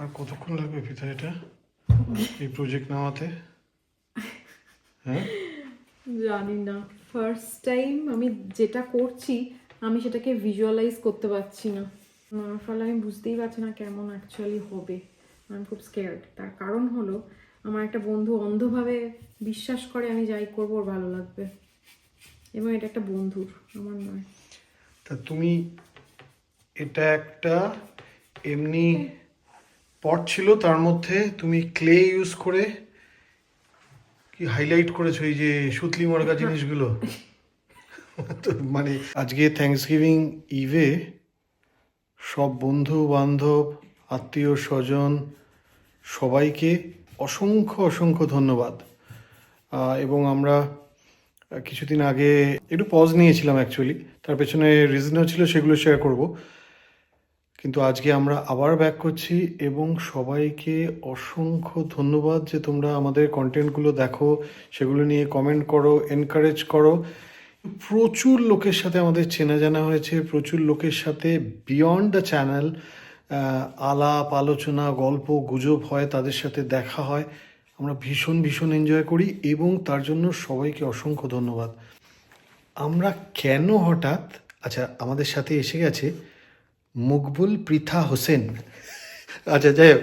আর কতক্ষণ লাগবে পিতা এটা এই প্রজেক্ট নামাতে? হ্যাঁ, জানি না, ফার্স্ট টাইম আমি যেটা করছি আমি সেটাকে ভিজুয়ালাইজ করতে পারছি না, ফলে আমি বুঝতেই পারছি না কেমন অ্যাকচুয়ালি হবে। আমি খুব স্কেয়ার্ড। তার কারণ হলো আমার একটা বন্ধু অন্ধভাবে বিশ্বাস করে আমি যাই করবো ওর ভালো লাগবে, এবং এটা একটা বন্ধুর, আমার নয়। তা তুমি এটা একটা এমনি পট ছিল, তার মধ্যে তুমি ক্লে ইউজ করে কি হাইলাইট করেছো এই যে সুতলি মরগা জিনিসগুলো। তো মানে আজকে থ্যাঙ্কসগিভিং ইভে সব বন্ধু বান্ধব আত্মীয় স্বজন সবাইকে অসংখ্য অসংখ্য ধন্যবাদ। এবং আমরা কিছুদিন আগে একটু পজ নিয়েছিলাম অ্যাকচুয়ালি, তার পেছনে রিজনও ছিল, সেগুলো শেয়ার করব। কিন্তু আজকে আমরা আবার ব্যাক করছি এবং সবাইকে অসংখ্য ধন্যবাদ যে তোমরা আমাদের কন্টেন্টগুলো দেখো, সেগুলো নিয়ে কমেন্ট করো, এনকারেজ করো। প্রচুর লোকের সাথে আমাদের চেনা জানা হয়েছে, প্রচুর লোকের সাথে বিয়ন্ড দ্য চ্যানেল আলাপ আলোচনা গল্প গুজব হয়, তাদের সাথে দেখা হয়। আমরা ভীষণ ভীষণ এনজয় করি এবং তার জন্য সবাইকে অসংখ্য ধন্যবাদ। আমরা কেন হঠাৎ, আচ্ছা আমাদের সাথে এসে গেছে মকবুল পৃথা হোসেন। আচ্ছা যাই হোক,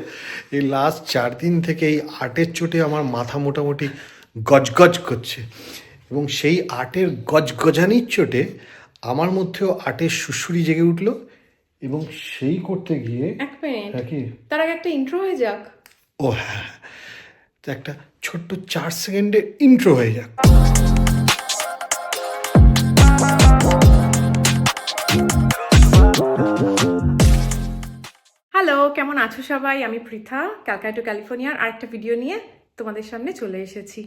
এই লাস্ট 4 দিন থেকে এই আর্টের চোটে আমার মাথা মোটামুটি গজগজ করছে, এবং সেই আর্টের গজগজানির চোটে আমার মধ্যেও আর্টের সুশুরি জেগে উঠলো, এবং সেই করতে গিয়ে এক মিনিট, হ্যাঁ কি তার আগে একটা ইন্ট্রো হয়ে যাক। ও হ্যাঁ, তো একটা ছোট্ট 4 সেকেন্ডের ইন্ট্রো হয়ে যাক। হ্যালো, কেমন আছো সবাই? আমি পৃথা, ক্যালকাটা টু ক্যালিফোর্নিয়ার আরেকটা ভিডিও নিয়ে তোমাদের সামনে চলে এসেছি।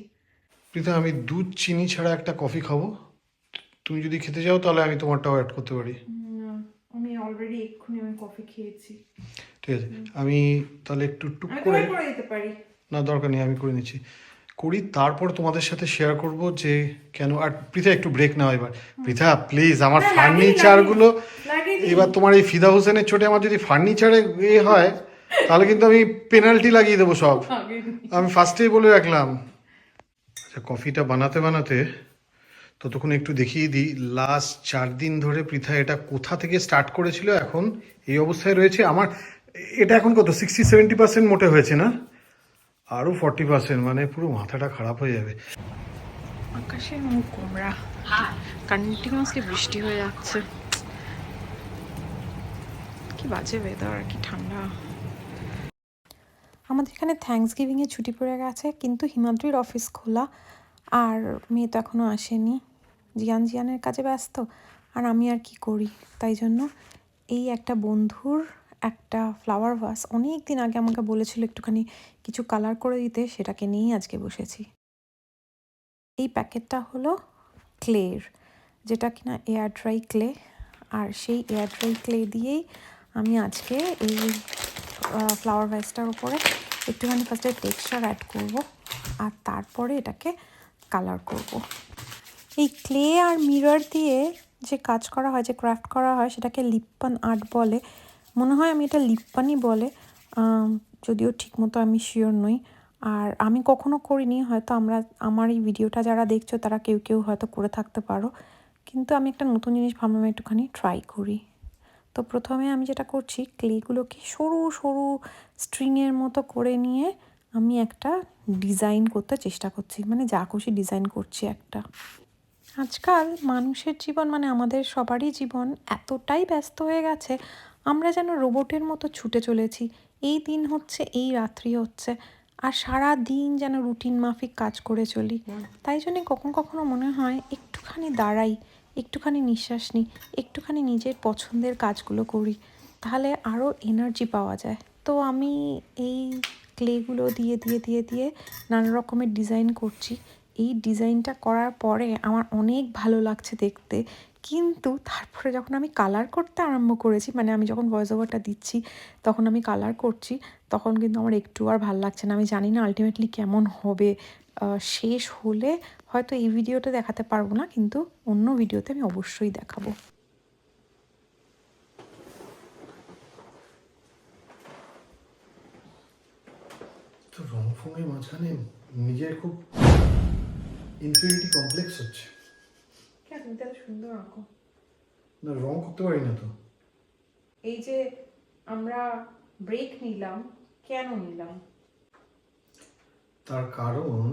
প্রীতা, আমি দুধ চিনি ছাড়া একটা কফি খাবো, তুমি যদি খেতে চাও তাহলে আমি তোমারটাও অ্যাড করতে পারি। আমি অলরেডি এক্ষুনি কফি খেয়েছি। ঠিক আছে, আমি তাহলে একটু টুক আমি করে, করে দিতে পারি। না দরকার নেই, আমি করে নিচ্ছি, করি, তারপর তোমাদের সাথে শেয়ার করব যে কেন। আর পৃথা একটু ব্রেক নাও এবার। পৃথা প্লিজ, আমার ফার্নিচারগুলো এবার তোমার এই ফিদা হোসেনের চোটে আমার যদি ফার্নিচারে এ হয় তাহলে কিন্তু আমি পেনাল্টি লাগিয়ে দেবো সব। আমি ফার্স্টেই বলে রাখলাম। আচ্ছা, কফিটা বানাতে বানাতে ততক্ষণ একটু দেখিয়ে দিই লাস্ট 4 দিন ধরে পৃথা এটা কোথা থেকে স্টার্ট করেছিল, এখন এই অবস্থায় রয়েছে। আমার এটা এখন কত 60-70% মোটে হয়েছে না, আরও 40%, মানে পুরো মাথাটা খারাপ হয়ে যাবে। আকাশের মুখ গোমরা, কন্টিনিউয়াসলি বৃষ্টি হয়ে যাচ্ছে, কি বাজে ওয়েদার, কি ঠান্ডা। আমাদের এখানে থ্যাঙ্কসগিভিংয়ে ছুটি পড়ে গেছে, কিন্তু হিমাদ্রির অফিস খোলা, আর মেয়ে তো এখনও আসেনি, জিয়ানের কাজে ব্যস্ত, আর আমি আর কি করি। তাই জন্য এই একটা বন্ধুর একটা ফ্লাওয়ার ভাস অনেক দিন আগে আমাকে বলেছিল একটুখানি কিছু কালার করে দিতে, সেটাকে নিয়েই আজকে বসেছি। এই প্যাকেটটা হলো ক্লের, যেটা কিনা এয়ার ড্রাই ক্লে, আর সেই এয়ার ড্রাই ক্লে দিয়েই আমি আজকে এই ফ্লাওয়ার ভাসটার উপরে একটুখানি ফার্স্টে টেক্সচার অ্যাড করব, আর তারপরে এটাকে কালার করব। এই ক্লে আর মিরর দিয়ে যে কাজ করা হয়, যে ক্রাফট করা হয়, সেটাকে লিপ্পান আর্ট বলে। মনে হয় আমি এটা লিপ্পানই বলে, যদিও ঠিকমতো আমি শিওর নই। আর আমি কখনো করিনি, হয়তো আমার এই ভিডিওটা যারা দেখছো তারা কেউ কেউ হয়তো করে থাকতে পারো, কিন্তু আমি একটা নতুন জিনিস ভাবলাম একটুখানি ট্রাই করি। তো প্রথমে আমি যেটা করছি, ক্লেগুলোকে সরু সরু স্ট্রিংয়ের মতো করে নিয়ে আমি একটা ডিজাইন করতে চেষ্টা করছি, মানে যা খুশি ডিজাইন করছি একটা। আজকাল মানুষের জীবন, মানে আমাদের সবারই জীবন এতটাই ব্যস্ত হয়ে গেছে, আমরা যেন রোবটের মতো ছুটে চলেছি। এই দিন হচ্ছে, এই রাত্রি হচ্ছে, আর সারা দিন যেন রুটিন মাফিক কাজ করে চলি। তাই জন্যে কখনো কখনো মনে হয় একটুখানি দাঁড়াই, একটুখানি নিঃশ্বাস নিই, একটুখানি নিজের পছন্দের কাজগুলো করি, তাহলে আরও এনার্জি পাওয়া যায়। তো আমি এই ক্লেগুলো দিয়ে দিয়ে দিয়ে দিয়ে নানা রকমের ডিজাইন করছি। এই ডিজাইনটা করার পরে আমার অনেক ভালো লাগছে দেখতে, কিন্তু তারপরে যখন আমি কালার করতে আরম্ভ করেছি, মানে আমি যখন ভয়েস ওভারটা দিচ্ছি তখন আমি কালার করছি, তখন কিন্তু আমার একটু আর ভালো লাগছে না। আমি জানি না আলটিমেটলি কেমন হবে। শেষ হলে হয়তো এই ভিডিওতে দেখাতে পারবো না, কিন্তু অন্য ভিডিওতে আমি অবশ্যই দেখাবো। তো রং ফঙের মাঝখানে নিজের খুব ইনফিরিটি কমপ্লেক্স হচ্ছে। কেন তুমি তো এত সুন্দর আঁকো। না, রং করতে পারি না তো। এই যে আমরা ব্রেক নিলাম, কেন নিলাম? তার কারণ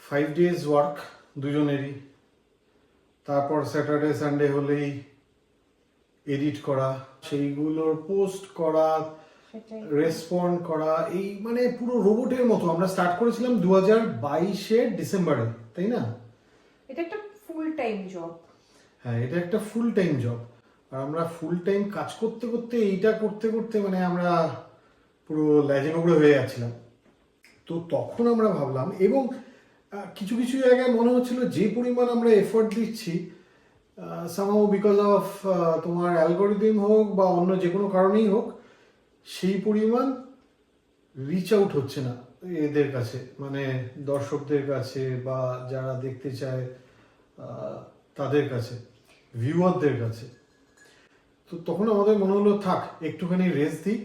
5 days ওয়ার্ক দুজনেরই, তারপর স্যাটারডে সানডে হলেই এডিট করা, সেইগুলোর পোস্ট করা, সেটাই। রেসপন্ড করা, এই মানে পুরো রোবটের মতো। আমরা স্টার্ট করেছিলাম 2022-এর ডিসেম্বরে, তাই না? এটা একটা ফুল টাইম জব। হ্যাঁ, এটা একটা ফুল টাইম জব। আর আমরা ফুল টাইম কাজ করতে করতে, এইটা করতে করতে মানে আমরা পুরো ল্যাজেন উপরে হয়ে যাচ্ছিলাম। তো তখন আমরা ভাবলাম, এবং কিছু কিছু জায়গায় মনে হচ্ছিল যে পরিমাণ আমরা এফোর্ট দিচ্ছি, সামহাউ বিকজ অফ তোমার অ্যালগোরিদম হোক বা অন্য যে কোনো কারণেই হোক, সেই পরিমাণ রিচ আউট হচ্ছে না এদের কাছে, মানে দর্শকদের কাছে বা যারা দেখতে চায় তাদের কাছে, ভিউয়ারদের কাছে। তো তখন আমাদের মনে হলো থাক, একটুখানি রেস্ট দিই,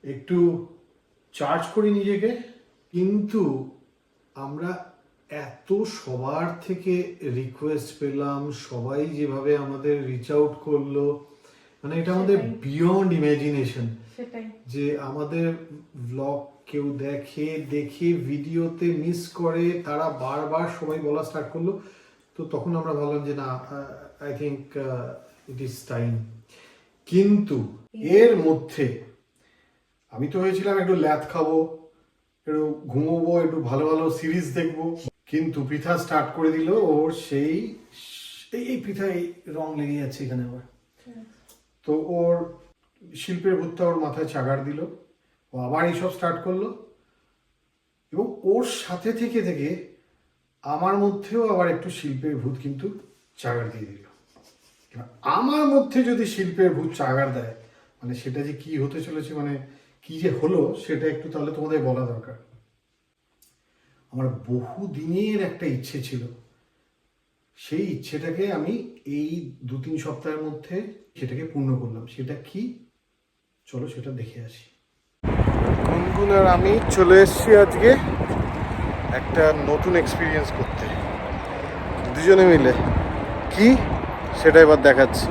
একটু চার্জ করি নিজেকে। কিন্তু আমরা এত সবার থেকে রিকোয়েস্ট পেলাম, সবাই যেভাবে আমাদের রিচ আউট করলো, মানে এটা আমাদের বিয়ন্ড ইমাজিনেশন। সেটাই। যে আমাদের ব্লগ কেউ দেখে, দেখে ভিডিওতে মিস করে, তারা বারবার সবাই বলা স্টার্ট করলো। তো তখন আমরা ভাবলাম যে না, I think it is time. কিন্তু এর মধ্যে আমি তো হয়েছিলাম একটু ল্যাদ খাবো, একটু ঘুমোবো, একটু ভালো ভালো সিরিজ দেখবো। কিন্তু পৃথা স্টার্ট করে দিল ওর সেই এই পৃথায় রং লেগে যাচ্ছে এখানে আবার। তো ওর শিল্পের ভূতটা ওর মাথায় চাগার দিল, ও আবার এইসব স্টার্ট করলো। এবং ওর সাথে থেকে থেকে আমার মধ্যেও আবার একটু শিল্পের ভূত কিন্তু চাগার দিয়ে দিল। আমার মধ্যে যদি শিল্পের ভূত চাগার দেয়, মানে সেটা যে কি হতে চলেছে, মানে কি যে হলো, সেটা একটু তাহলে তোমাদের বলা দরকার। আমার বহু দিনের একটা ইচ্ছে ছিল, সেই ইচ্ছেটাকে আমি এই 2-3 সপ্তাহের মধ্যে সেটাকে পূর্ণ করলাম। সেটা কি, চলো সেটা দেখে আসি। গুনগুন আর আমি চলে এসেছি আজকে একটা নতুন এক্সপিরিয়েন্স করতে, দুজনে মিলে। কি সেটা এবার দেখাচ্ছি।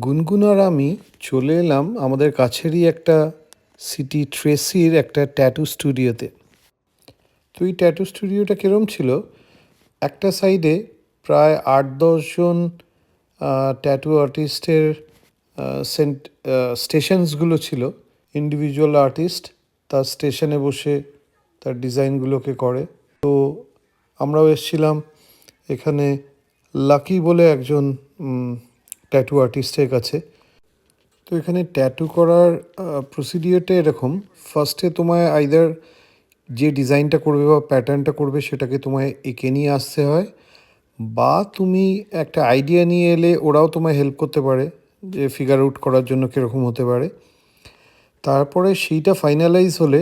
গুনগুন আর আমি চলে এলাম আমাদের কাছেরই একটা সিটি ট্রেসির একটা ট্যাটু স্টুডিওতে। তো এই ট্যাটু স্টুডিওটা কীরকম ছিল, একটা সাইডে প্রায় 8-10 জন ট্যাটু আর্টিস্টের স্টেশনসগুলো ছিল। ইন্ডিভিজুয়াল আর্টিস্ট তার স্টেশনে বসে তার ডিজাইনগুলোকে করে। তো আমরাও এসেছিলাম এখানে লাকি বলে একজন ট্যাটু আর্টিস্টের কাছে। তো এখানে ট্যাটু করার প্রসিডিওরটা এরকম, ফার্স্টে তোমায় আইদার যে ডিজাইনটা করবে বা প্যাটার্নটা করবে সেটাকে তোমায় এঁকে নিয়ে আসতে হয়, বা তুমি একটা আইডিয়া নিয়ে এলে ওরাও তোমায় হেল্প করতে পারে যে ফিগার আউট করার জন্য কীরকম হতে পারে। তারপরে সেইটা ফাইনালাইজ হলে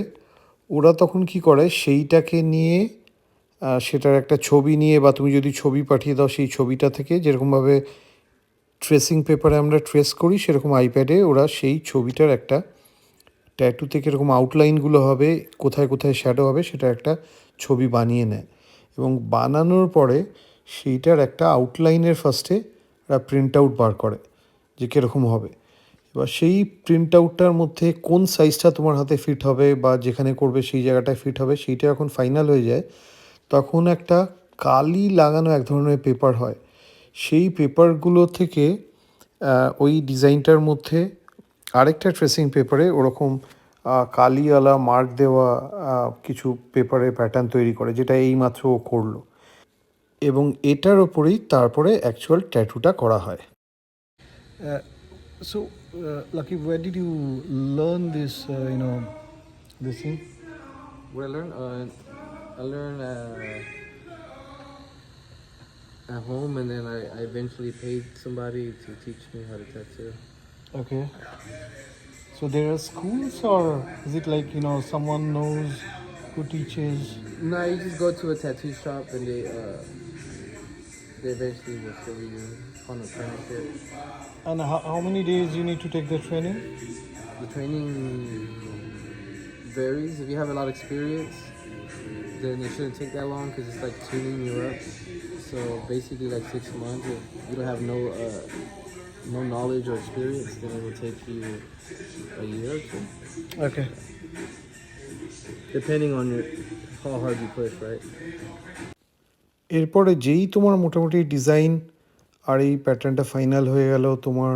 ওরা তখন কি করে, সেইটাকে নিয়ে সেটার একটা ছবি নিয়ে, বা তুমি যদি ছবি পাঠিয়ে দাও সেই ছবিটা থেকে, যেরকমভাবে ট্রেসিং পেপারে আমরা ট্রেস করি সেরকম আইপ্যাডে ওরা সেই ছবিটার একটা ট্যাটু থেকে এরকম আউটলাইনগুলো হবে, কোথায় কোথায় শ্যাডো হবে, সেটা একটা ছবি বানিয়ে নেয়। এবং বানানোর পরে সেইটার একটা আউটলাইনের ফার্স্টে ওরা প্রিন্ট আউট বার করে যে কীরকম হবে। এবার সেই প্রিন্ট আউটটার মধ্যে কোন সাইজটা তোমার হাতে ফিট হবে বা যেখানে করবে সেই জায়গাটায় ফিট হবে, সেইটা যখন ফাইনাল হয়ে যায় তখন একটা কালি লাগানো এক ধরনের পেপার হয়। সেই পেপারগুলো থেকে ওই ডিজাইনটার মধ্যে আরেকটা ট্রেসিং পেপারে ওরকম কালিওয়ালা মার্ক দেওয়া কিছু পেপারে প্যাটার্ন তৈরি করে, যেটা এইমাত্র ও করলো। এবং এটার ওপরেই তারপরে অ্যাকচুয়াল ট্যাটুটা করা হয়। So, Lucky, where did you learn this, this thing? What I learned at home, and then I eventually paid somebody to teach me how to tattoo. Okay. So there are schools, or is it like, someone knows who teaches? No, you just go to a tattoo shop and they eventually will fill you on apprenticeship. And how many days you need to take the training? The training varies. If you have a lot of experience, then it shouldn't take that long because it's like tuning you up. So basically, like 6 months. If you don't have no knowledge or experience, then it will take you a year or two, Okay. depending on how hard you push, right? এরপরে যেই তোমার মোটামুটি design আর এই প্যাটার্নটা final হয়ে গেল, তোমার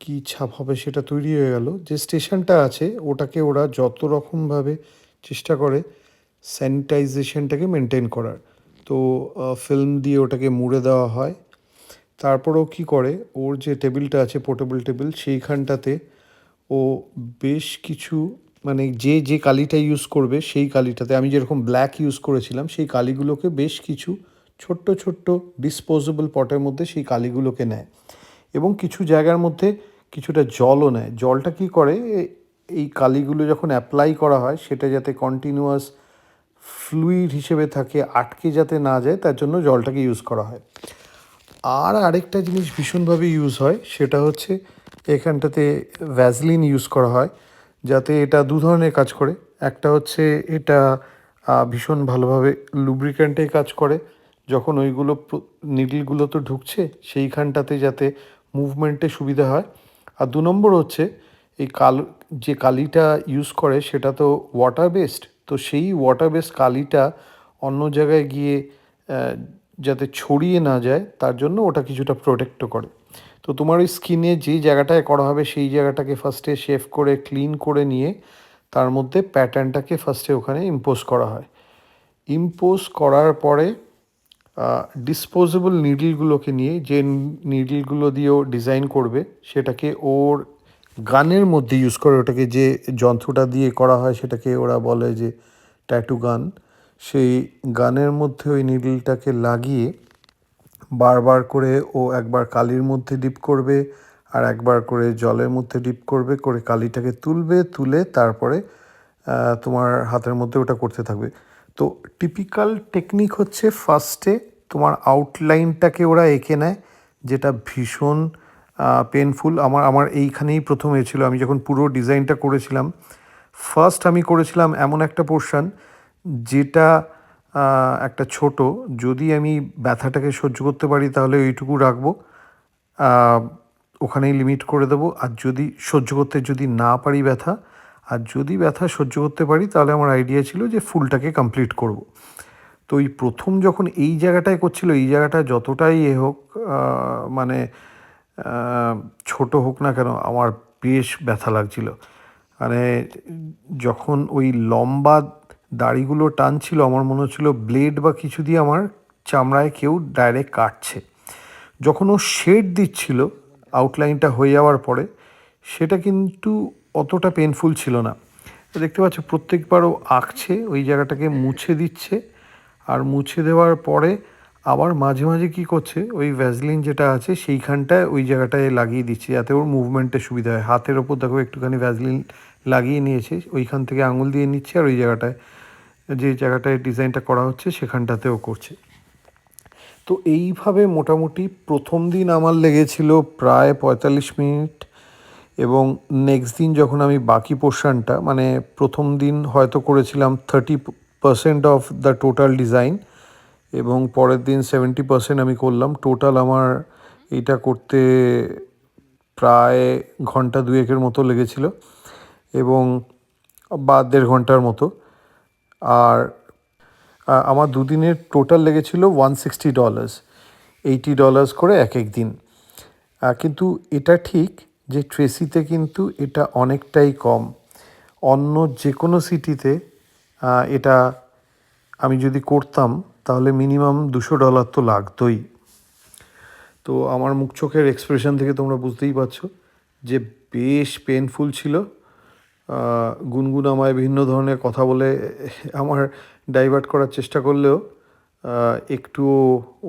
কি ছাপ হবে সেটা তৈরি হয়ে গেল, যে স্টেশনটা আছে ওটাকে ওরা যত রকমভাবে চেষ্টা করে স্যানিটাইজেশনটাকে মেনটেন করার। তো ফিল্ম দিয়ে ওটাকে মুড়ে দেওয়া হয়। তারপরেও কি করে, ওর যে টেবিলটা আছে পোর্টেবল টেবিল, সেইখানটাতে ও বেশ কিছু মানে যে যে কালিটা ইউজ করবে সেই কালিটাতে, আমি যেরকম ব্ল্যাক ইউজ করেছিলাম সেই কালিগুলোকে বেশ কিছু ছোট্ট ছোট্ট ডিসপোজেবল পটের মধ্যে সেই কালিগুলোকে নেয় এবং কিছু জায়গার মধ্যে কিছুটা জলও নেয়। জলটা কি করে, এই কালিগুলো যখন অ্যাপ্লাই করা হয় সেটা যাতে কন্টিনিউয়াস ফ্লুইড হিসেবে থাকে, আটকে যাতে না যায়, তার জন্য জলটাকে ইউজ করা হয়। আর আরেকটা জিনিস ভীষণভাবে ইউজ হয়, সেটা হচ্ছে এখানটাতে ভ্যাসলিন ইউজ করা হয়, যাতে এটা দু ধরনের কাজ করে। একটা হচ্ছে এটা ভীষণ ভালোভাবে লুব্রিক্যান্টে কাজ করে, যখন ওইগুলো নিডলগুলো তো ঢুকছে সেইখানটাতে যাতে মুভমেন্টে সুবিধা হয়। আর দু নম্বর হচ্ছে এই যে কালিটা ইউজ করে সেটা তো ওয়াটার বেসড, তো সেই ওয়াটার বেসড কালিটা অন্য জায়গায় গিয়ে যাতে ছড়িয়ে না যায় তার জন্য ওটা কিছুটা প্রোটেক্টও করে। তো তোমার ওই স্কিনে যে জায়গাটায় করা হবে সেই জায়গাটাকে ফার্স্টে শেভ করে ক্লিন করে নিয়ে তার মধ্যে প্যাটার্নটাকে ফার্স্টে ওখানে ইম্পোজ করা হয়। ইম্পোজ করার পরে ডিসপোজেবল নিডলগুলোকে নিয়ে, যে নিডলগুলো দিয়েও ডিজাইন করবে সেটাকে ওর গানের মধ্যে ইউজ করে, ওটাকে যে যন্ত্রটা দিয়ে করা হয় সেটাকে ওরা বলে যে ট্যাটু গান, সেই গানের মধ্যে ওই নিডলটাকে লাগিয়ে বারবার করে ও একবার কালির মধ্যে ডিপ করবে আর একবার করে জলের মধ্যে ডিপ করবে, করে কালিটাকে তুলে তারপরে তোমার হাতের মধ্যে ওটা করতে থাকবে। তো টিপিক্যাল টেকনিক হচ্ছে ফার্স্টে তোমার আউটলাইনটাকে ওরা এঁকে নেয়, যেটা ভীষণ পেনফুল। আমার এইখানেই প্রথম হয়েছিল, আমি যখন পুরো ডিজাইনটা করেছিলাম ফার্স্ট আমি করেছিলাম এমন একটা পোর্শন যেটা একটা ছোট, যদি আমি ব্যথাটাকে সহ্য করতে পারি তাহলে ওইটুকু রাখবো, ওখানেই লিমিট করে দেবো। আর যদি সহ্য করতে যদি না পারি ব্যথা, আর যদি ব্যথা সহ্য করতে পারি তাহলে আমার আইডিয়া ছিল যে ফুলটাকে কমপ্লিট করব। তো এই প্রথম যখন এই জায়গাটায় করছিল, এই জায়গাটা যতটাই হোক মানে ছোট হোক না কেন আমার বেশ ব্যথা লাগছিল। মানে যখন ওই লম্বা দাড়িগুলো টানছিল আমার মনে হচ্ছিল ব্লেড বা কিছু দিয়ে আমার চামড়ায় কেউ ডাইরেক্ট কাটছে। যখন ও শেড দিচ্ছিল আউটলাইনটা হয়ে যাওয়ার পরে, সেটা কিন্তু অতটা পেনফুল ছিল না। দেখতে পাচ্ছ প্রত্যেকবার ও আঁকছে, ওই জায়গাটাকে মুছে দিচ্ছে, আর মুছে দেওয়ার পরে আবার মাঝে মাঝে কী করছে, ওই ভ্যাসলিন যেটা আছে সেইখানটায় ওই জায়গাটায় লাগিয়ে দিচ্ছে যাতে ওর মুভমেন্টের সুবিধা হয়। হাতের ওপর দেখো একটুখানি ভ্যাসলিন লাগিয়ে নিয়েছে, ওইখান থেকে আঙুল দিয়ে নিচ্ছে আর ওই জায়গাটায় যে জায়গাটায় ডিজাইনটা করা হচ্ছে সেখানটাতেও করছে। তো এইভাবে মোটামুটি প্রথম দিন আমার লেগেছিল প্রায় 45 মিনিট, এবং নেক্সট দিন যখন আমি বাকি পোর্শনটা মানে প্রথম দিন হয়তো করেছিলাম 30% অফ দ্য টোটাল ডিজাইন, এবং পরের দিন 70% আমি করলাম। টোটাল আমার এইটা করতে প্রায় ঘন্টা দুয়েকের মতো লেগেছিল, এবং বা 1.5 ঘন্টার মতো। আর আমার দুদিনের টোটাল লেগেছিল $160, $80 করে এক এক দিন। কিন্তু এটা ঠিক যে ট্রেসিতে কিন্তু এটা অনেকটাই কম। অন্য যে কোনো সিটিতে এটা আমি যদি করতাম তাহলে মিনিমাম $200 তো লাগতোই। তো আমার মুখ চোখের এক্সপ্রেশন থেকে তোমরা বুঝতেই পারছো যে বেশ পেনফুল ছিল। গুনগুন আমায় বিভিন্ন ধরনের কথা বলে আমার ডাইভার্ট করার চেষ্টা করলেও একটুও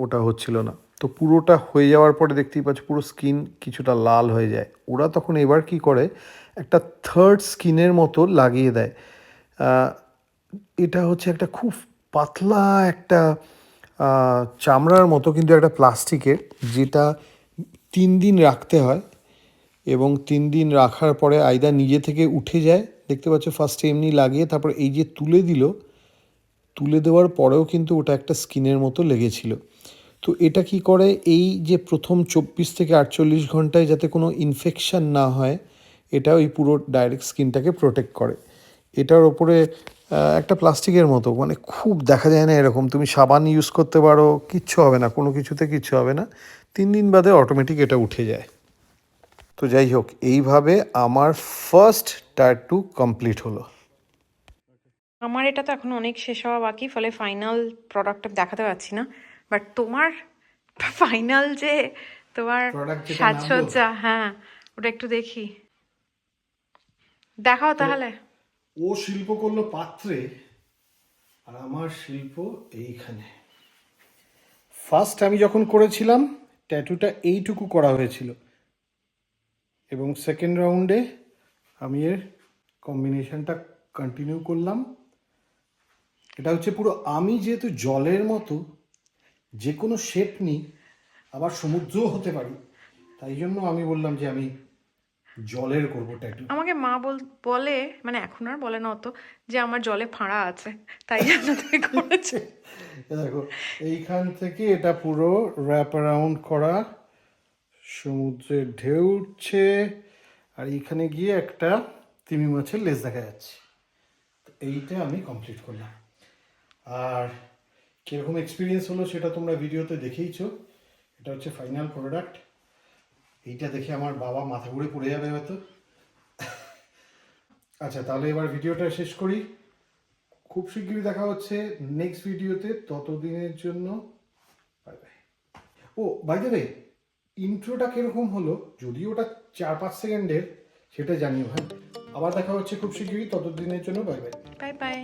ওটা হচ্ছিল না। তো পুরোটা হয়ে যাওয়ার পরে দেখতেই পাচ্ছ পুরো স্কিন কিছুটা লাল হয়ে যায়। ওরা তখন এবার কি করে, একটা থার্ড স্কিনের মতো লাগিয়ে দেয়। এটা হচ্ছে একটা খুব পাতলা একটা চামড়ার মতো কিন্তু একটা প্লাস্টিকের, যেটা 3 দিন রাখতে হয় এবং 3 দিন রাখার পরে আইদা নিজে থেকে উঠে যায়। দেখতে পাচ্ছ ফার্স্টে এমনি লাগিয়ে তারপর এই যে তুলে দেওয়ার পরেও কিন্তু ওটা একটা স্কিনের মতো লেগেছিল। তো এটা কি করে, এই যে প্রথম 24 থেকে 48 ঘন্টায় যাতে কোনো ইনফেকশান না হয়, এটা ওই পুরো ডাইরেক্ট স্কিনটাকে প্রোটেক্ট করে। এটার ওপরে একটা প্লাস্টিকের মতো, মানে খুব দেখা যায় না এরকম, তুমি সাবান ইউজ করতে পারো, কিচ্ছু হবে না, কোনো কিছুতে কিচ্ছু হবে না, 3 দিন বাদে অটোমেটিক এটা উঠে যায়। তো যাই হোক, এইভাবে আমার ফার্স্ট ট্যাটু কমপ্লিট হলো। আমার এটা তো এখন অনেক শেষ হওয়া বাকি, ফলে ফাইনাল প্রোডাক্টটা দেখাতে পারছি না, বাট তোমার ফাইনাল যে তোমার Product যেটা সাজসজ্জা, হ্যাঁ ওটা একটু দেখি, দেখাও তাহলে। ও শিল্প করলো পাত্রে, আর আমার শিল্প এইখানে। ফার্স্ট আমি যখন করেছিলাম ট্যাটুটা এইটুকু করা হয়েছিল, এবং সেকেন্ড রাউন্ডে আমি এর কম্বিনেশনটা কন্টিনিউ করলাম। এটা হচ্ছে পুরো, আমি যেহেতু জলের মতো যে কোনো শেপ নিই, আবার সমুদ্রও হতে পারি, তাই জন্য আমি বললাম যে আমি জলের করবো ট্যাটু। আমাকে মা বলে, মানে এখন আর বলে না অত, যে আমার জলে ফাঁড়া আছে, তাই জন্য তুমি করেছো। দেখো এইখান থেকে এটা পুরো র্যাপ অ্যারাউন্ড করা, সমুদ্রের ঢেউ উঠছে, আর এইখানে গিয়ে একটা তিমি মাছের লেজ দেখা যাচ্ছে। তো এইটা আমি কমপ্লিট করলাম। আর কীরকম এক্সপিরিয়েন্স হলো সেটা তোমরা ভিডিওতে দেখেইছো। এটা হচ্ছে ফাইনাল প্রোডাক্ট। এইটা দেখে আমার বাবা মাথা ঘুরে পড়ে যাবে হয়তো। আচ্ছা, তাহলে এবার ভিডিওটা শেষ করি। খুব শিগগিরই দেখা হচ্ছে নেক্সট ভিডিওতে, ততদিনের জন্য বাই বাই। ও বাই দ্য ওয়ে, ইন্ট্রোটা কিরকম হলো, যদি ওটা 4-5 সেকেন্ডের, সেটা জানিও। হ্যাঁ, আবার দেখা হচ্ছে খুব শিগগিরই, ততদিনের জন্য বাই বাই। Bye bye.